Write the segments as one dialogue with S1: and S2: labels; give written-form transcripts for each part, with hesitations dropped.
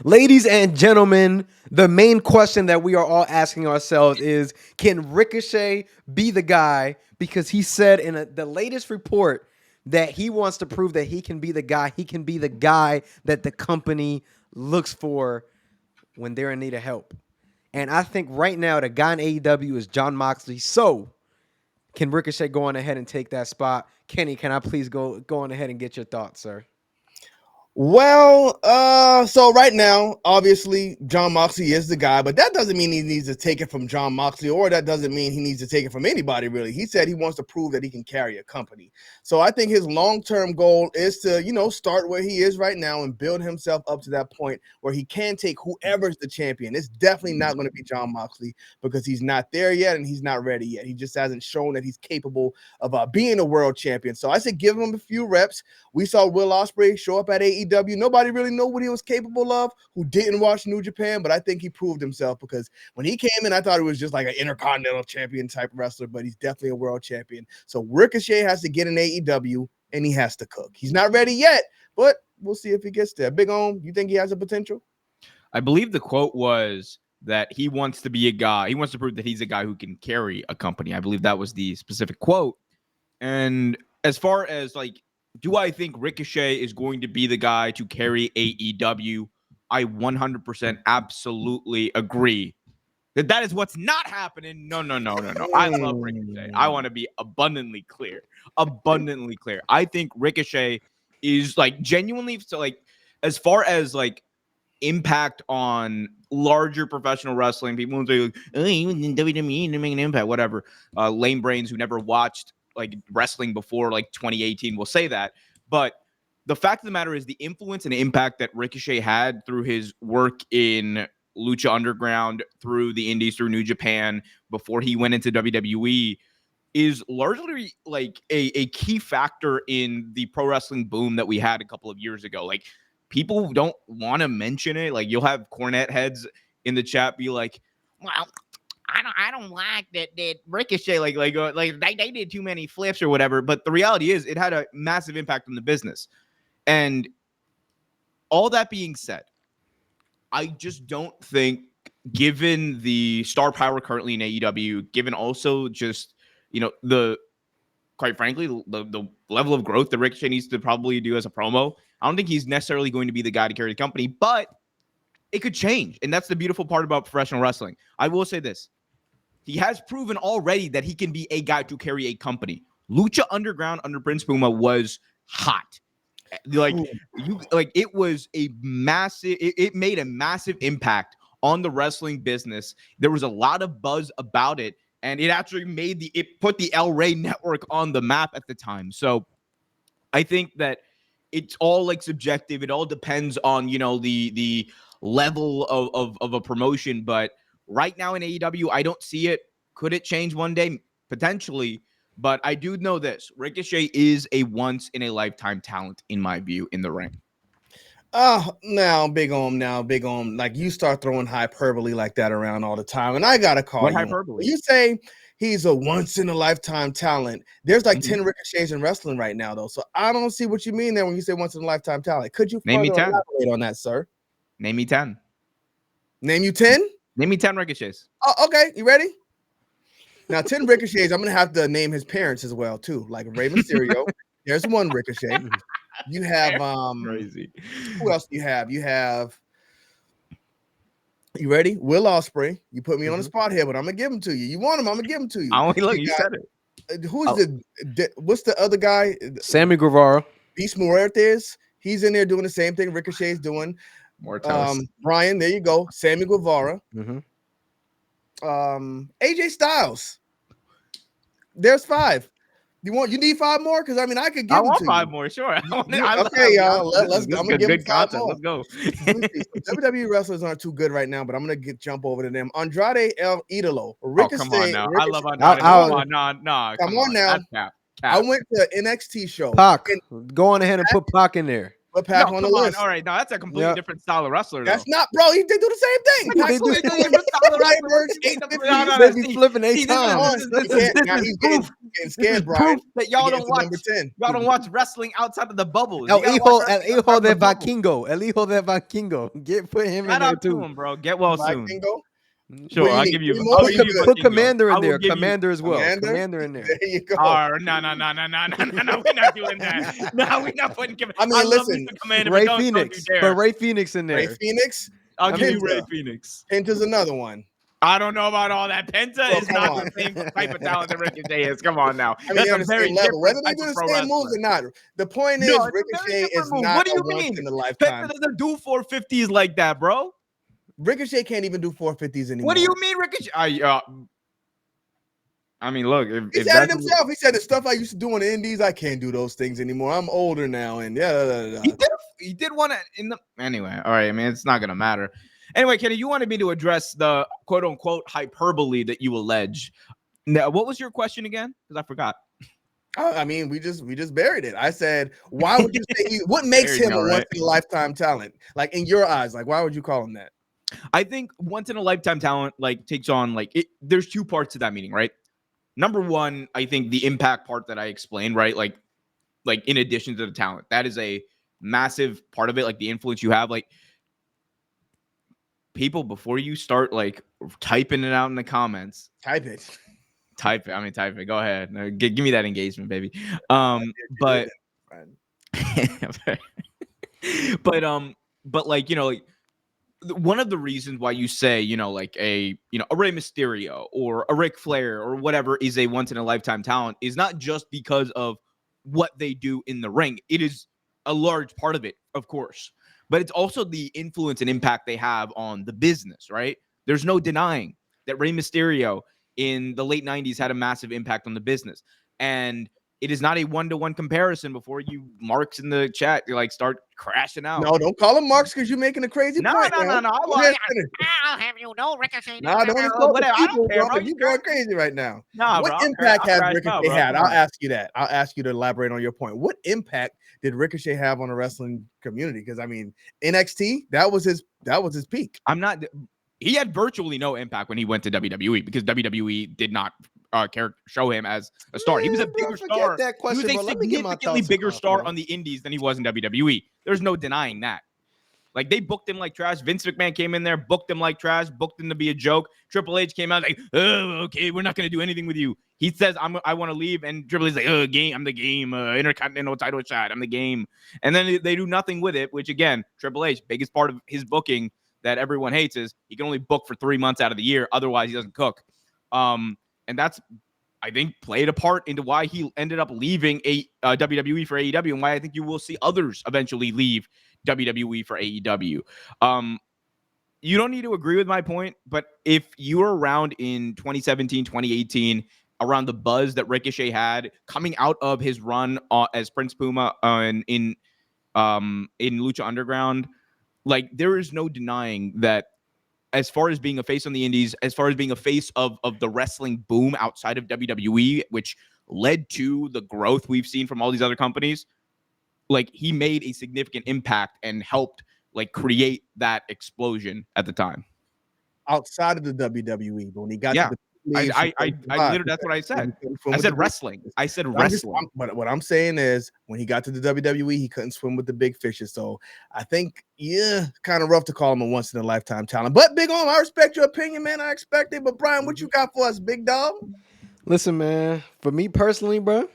S1: Ladies and gentlemen, the main question that we are all asking ourselves is, can Ricochet be the guy? Because he said in the latest report that he wants to prove that he can be the guy. He can be the guy that the company looks for when they're in need of help. And I think right now the guy in AEW is John Moxley. So can Ricochet go on ahead and take that spot? Kenny, can I please go on ahead and get your thoughts, sir?
S2: Well, so right now, obviously, John Moxley is the guy, but that doesn't mean he needs to take it from John Moxley, or that doesn't mean he needs to take it from anybody, really. He said he wants to prove that he can carry a company. So I think his long-term goal is to, start where he is right now and build himself up to that point where he can take whoever's the champion. It's definitely not going to be John Moxley because he's not there yet and he's not ready yet. He just hasn't shown that he's capable of being a world champion. So I said give him a few reps. We saw Will Ospreay show up at AEW. Nobody really knew what he was capable of who didn't watch New Japan, but I think he proved himself because when he came in, I thought it was just like an intercontinental champion type wrestler, but he's definitely a world champion. So Ricochet has to get in AEW, and he has to cook. He's not ready yet, but we'll see if he gets there. Big Om, you think he has a potential?
S3: I believe the quote was that he wants to be a guy. He wants to prove that he's a guy who can carry a company. I believe that was the specific quote. And as far as do I think Ricochet is going to be the guy to carry AEW? I 100% absolutely agree that is what's not happening. No. I love Ricochet. I want to be abundantly clear. I think Ricochet is genuinely as far as impact on larger professional wrestling. People will say oh, he was in WWE to make an impact, whatever. Lame brains who never watched wrestling before 2018 will say that. But the fact of the matter is the influence and impact that Ricochet had through his work in Lucha Underground, through the Indies, through New Japan, before he went into WWE is largely a key factor in the pro wrestling boom that we had a couple of years ago. People don't want to mention it. You'll have Cornette heads in the chat be like, well, I don't like that Ricochet they did too many flips or whatever. But the reality is it had a massive impact on the business. And all that being said, I just don't think, given the star power currently in AEW, given also just the quite frankly the level of growth that Ricochet needs to probably do as a promo, I don't think he's necessarily going to be the guy to carry the company. But it could change, and that's the beautiful part about professional wrestling. I will say this. He has proven already that he can be a guy to carry a company. Lucha Underground under Prince Puma was hot. It was a massive, it made a massive impact on the wrestling business. There was a lot of buzz about it, and it actually put the El Rey network on the map at the time. So I think that it's all subjective. It all depends on, the level of a promotion. But right now in AEW, I don't see it. Could it change one day? Potentially. But I do know this. Ricochet is a once-in-a-lifetime talent, in my view, in the ring.
S2: Now, Big Om. You start throwing hyperbole like that around all the time, and I got to call
S3: what
S2: you.
S3: Hyperbole?
S2: You say he's a once-in-a-lifetime talent. There's 10 Ricochets in wrestling right now, though. So I don't see what you mean there when you say once-in-a-lifetime talent. Could you
S3: name me 10
S2: elaborate on that, sir?
S3: Name me 10.
S2: Name you 10?
S3: Name me 10 Ricochets.
S2: Oh, okay. You ready? Now, 10 Ricochets, I'm going to have to name his parents as well, too. Like Rey Mysterio. There's one Ricochet. You have,
S3: crazy.
S2: Who else do you have? You ready? Will Ospreay. You put me on the spot here, but I'm going to give him to you. You want him, I'm going to give him to you.
S3: You said it.
S2: Who's what's the other guy?
S1: Sammy Guevara.
S2: Beast Muertes. He's in there doing the same thing Ricochet's doing. Brian, there you go. Sammy Guevara. AJ Styles. There's 5. You need 5 more? Because I could give them to
S3: 5
S2: you.
S3: more, sure.
S2: Okay, y'all. Let's go. I'm gonna give
S3: good content.
S2: Let's go. WWE wrestlers aren't too good right now, but I'm gonna jump over to them. Andrade El Idolo.
S3: Ricochet. Come on now. I love Andrade. Come on now.
S2: Cap. I went to an NXT show.
S1: Pac. Go on ahead and put Pac in there.
S2: Put Pac
S3: No,
S2: on
S3: come
S2: the
S3: on.
S2: list.
S3: All right, now that's a completely different style of wrestler.
S2: That's
S3: though.
S2: not, bro. They do the same thing.
S1: Yeah,
S2: Pac's
S1: they do.
S3: Completely different style of wrestler. What do you mean?
S2: 850.
S3: No,
S1: They be
S3: see,
S1: flipping 8
S3: see,
S1: times.
S2: You can't, now
S3: this
S2: he's
S3: is proof.
S2: getting
S3: This
S2: scared,
S3: is
S2: Brian.
S3: proof that y'all
S2: He
S3: don't
S2: gets to
S3: watch.
S2: number 10.
S3: Y'all don't watch wrestling outside of the bubbles.
S1: El
S3: You gotta watch
S1: Hijo,
S3: wrestling outside of
S1: de
S3: the bubbles.
S1: Vikingo. El Hijo de Vikingo. Put him in
S3: Shout
S1: there
S3: out to
S1: too.
S3: him, bro. Get well soon.
S2: Vikingo.
S3: Sure,
S2: What do you
S3: I'll
S2: need?
S3: give you.
S2: Three more?
S3: I'll
S2: Or
S3: give
S2: you
S3: you
S2: good?
S1: Put
S3: Vikingo.
S1: Commander
S3: I
S1: in
S3: will
S1: there.
S3: give you.
S1: Commander as well.
S2: Commander?
S1: Commander in there.
S2: There you go.
S3: No. We're not doing that. No, we're not putting.
S2: I mean,
S3: I love
S2: listen,
S3: you for Commander,
S1: Ray
S3: but don't you
S1: Phoenix.
S3: dare.
S1: Put Ray Phoenix in
S2: Ray
S1: there.
S2: Phoenix.
S3: I'll give you
S2: Penta.
S3: Ray Phoenix.
S2: Penta's another one.
S3: I don't know about all that. Penta
S2: Well,
S3: is
S2: come
S3: not
S2: on.
S3: the same type of talent that Ricochet is. Come on now.
S2: I mean,
S3: That's
S2: they're
S3: a
S2: on the
S3: very
S2: same level. Whether
S3: different
S2: they
S3: type
S2: do
S3: of
S2: the
S3: pro
S2: same moves
S3: wrestler.
S2: or not, the point
S3: No,
S2: is
S3: it's a very
S2: Ricochet
S3: different
S2: is
S3: move.
S2: not
S3: What do
S2: a
S3: you
S2: once
S3: mean?
S2: in a lifetime.
S3: Penta doesn't do 450s like that, bro.
S2: Ricochet can't even do 450s anymore.
S3: What do you mean, Ricochet? I mean, look,
S2: He
S3: if
S2: said it
S3: that's
S2: himself. He said the stuff I used to do on the indies, I can't do those things anymore. I'm older now, and
S3: he did want to in the anyway. All right, I mean, it's not gonna matter. Anyway, Kenny, you wanted me to address the quote unquote hyperbole that you allege. Now, what was your question again? Because I forgot.
S2: I mean, we just buried it. I said, why would you say what makes him a once in a lifetime talent? Like in your eyes, like why would you call him that?
S3: I think once in a lifetime talent like takes on like it. There's two parts to that meaning, right? Number one, I think the impact part that I explained, right? Like in addition to the talent, that is a massive part of it. Like the influence you have, like people before you start like typing it out in the comments.
S2: Type it.
S3: Type it. Go ahead. Give me that engagement, baby. But but like, you know, like one of the reasons why you say, you know, like a Rey Mysterio or a Ric Flair or whatever is a once in a lifetime talent is not just because of what they do in the ring. It is a large part of it, of course, but it's also the influence and impact they have on the business, right? There's no denying that Rey Mysterio in the late 90s had a massive impact on the business. And it is not a one-to-one comparison before you marks in the chat. You like start crashing out.
S2: No, don't call him marks because you're making a crazy point.
S3: No.
S4: I'll have you know, Ricochet.
S2: Nah, don't insult the
S3: whatever. I don't
S2: people,
S3: care,
S2: bro.
S3: bro.
S2: You going crazy right now.
S3: Nah,
S2: What
S3: bro,
S2: impact has
S3: I'll
S2: Ricochet
S3: bro.
S2: had?
S3: Come
S2: I'll
S3: on.
S2: ask you that. I'll ask you to elaborate on your point. What impact did Ricochet have on the wrestling community? Because I mean, NXT, that was his peak.
S3: I'm not. He had virtually no impact when he went to WWE because WWE did not show him as a star. He was a bigger star.
S1: That question,
S3: He was a significantly bigger star on the indies than he was in WWE. There's no denying that. Like they booked him like trash. Vince McMahon came in there, booked him like trash, booked him to be a joke. Triple H came out like, "Oh, okay, we're not gonna do anything with you." He says, "I want to leave," and Triple H's like, "Oh, game, I'm the game, Intercontinental title shot, I'm the game," and then they do nothing with it. Which again, Triple H, biggest part of his booking that everyone hates is he can only book for 3 months out of the year. Otherwise, he doesn't cook. And that's, I think, played a part into why he ended up leaving WWE for AEW and why I think you will see others eventually leave WWE for AEW. You don't need to agree with my point, but if you were around in 2017, 2018, around the buzz that Ricochet had coming out of his run as Prince Puma in Lucha Underground, like there is no denying that as far as being a face on the indies, as far as being a face of the wrestling boom outside of WWE, which led to the growth we've seen from all these other companies, like he made a significant impact and helped like create that explosion at the time.
S2: Outside of the WWE, but when he got to the
S3: I literally, that's what I said. I said wrestling. I said wrestling.
S2: But what I'm saying is when he got to the WWE, he couldn't swim with the big fishes. So I think, kind of rough to call him a once in a lifetime talent. But Big Om, I respect your opinion, man. I expect it. But Brian, what you got for us, big dog?
S1: Listen, man. For me personally, bro,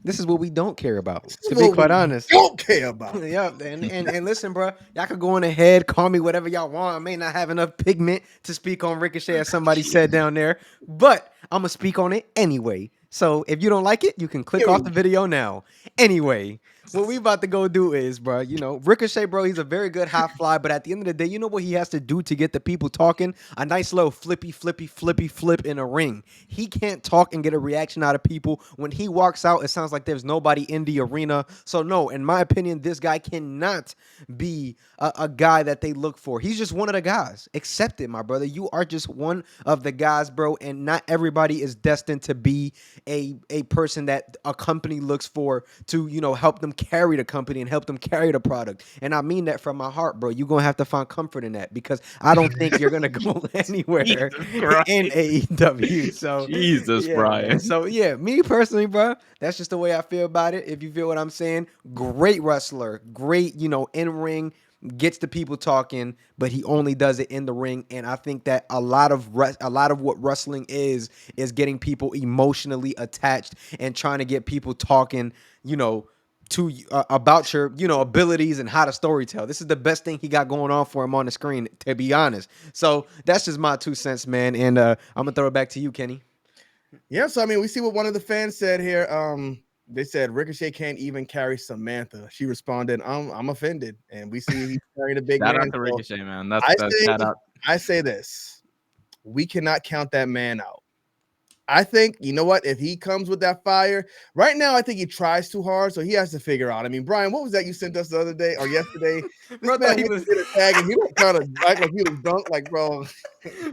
S1: this is what we don't care about. To be quite honest,
S2: don't care about.
S1: Yeah, and listen, bro, y'all could go on ahead, call me whatever y'all want. I may not have enough pigment to speak on Ricochet, as somebody said down there, but I'm gonna speak on it anyway. So if you don't like it, you can click off the video now. Anyway, what we about to go do is, bro, Ricochet, bro, he's a very good high fly, but at the end of the day, you know what he has to do to get the people talking? A nice little flippy flip in a ring. He can't talk and get a reaction out of people. When he walks out, it sounds like there's nobody in the arena. So no, in my opinion, this guy cannot be a guy that they look for. He's just one of the guys. Accept it, my brother. You are just one of the guys, bro, and not everybody is destined to be a person that a company looks for to, help them carry the company and help them carry the product. And I mean that from my heart, bro. You're gonna have to find comfort in that because I don't think you're gonna go anywhere
S3: Jesus Christ.
S1: in AEW. So
S3: Jesus,
S1: yeah,
S3: Brian.
S1: man. So yeah, me personally, bro, that's just the way I feel about it. If you feel what I'm saying, great wrestler, great, in ring, gets the people talking, but he only does it in the ring. And I think that a lot of what wrestling is getting people emotionally attached and trying to get people talking, to about your abilities and how to storytell. This is the best thing he got going on for him on the screen, to be honest. So that's just my 2 cents, man. And I'm gonna throw it back to you, Kenny.
S2: Yeah, so I mean, we see what one of the fans said here. They said Ricochet can't even carry Samantha. She responded, I'm offended. And we see he's carrying a big
S3: Shout
S2: man.
S3: out to
S2: So
S3: Ricochet, man. That's shout out.
S2: I say this. We cannot count that man out. I think, you know what? If he comes with that fire, right now, I think he tries too hard, so he has to figure out. I mean, Brian, what was that you sent us the other day or yesterday? This
S1: Bro
S2: man
S1: thought he
S2: went
S1: was
S2: to get a tag and he was trying to act like he was drunk. Like, bro,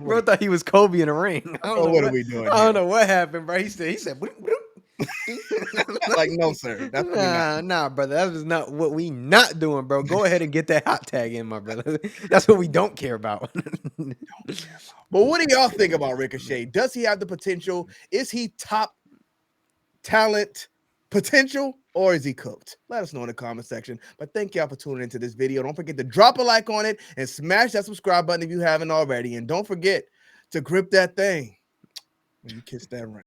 S1: bro thought he was Kobe in the ring. I don't know
S2: what are we doing?
S1: I don't know what happened, bro. He said "Bloop, bloop."
S2: Like, no, sir. That's what we not.
S1: Nah, brother. That was not what we not doing, bro. Go ahead and get that hot tag in, my brother. That's what we don't care about.
S2: But what do y'all think about Ricochet? Does he have the potential? Is he top talent potential, or is he cooked? Let us know in the comment section. But thank y'all for tuning into this video. Don't forget to drop a like on it and smash that subscribe button if you haven't already. And don't forget to grip that thing when you kiss that ring.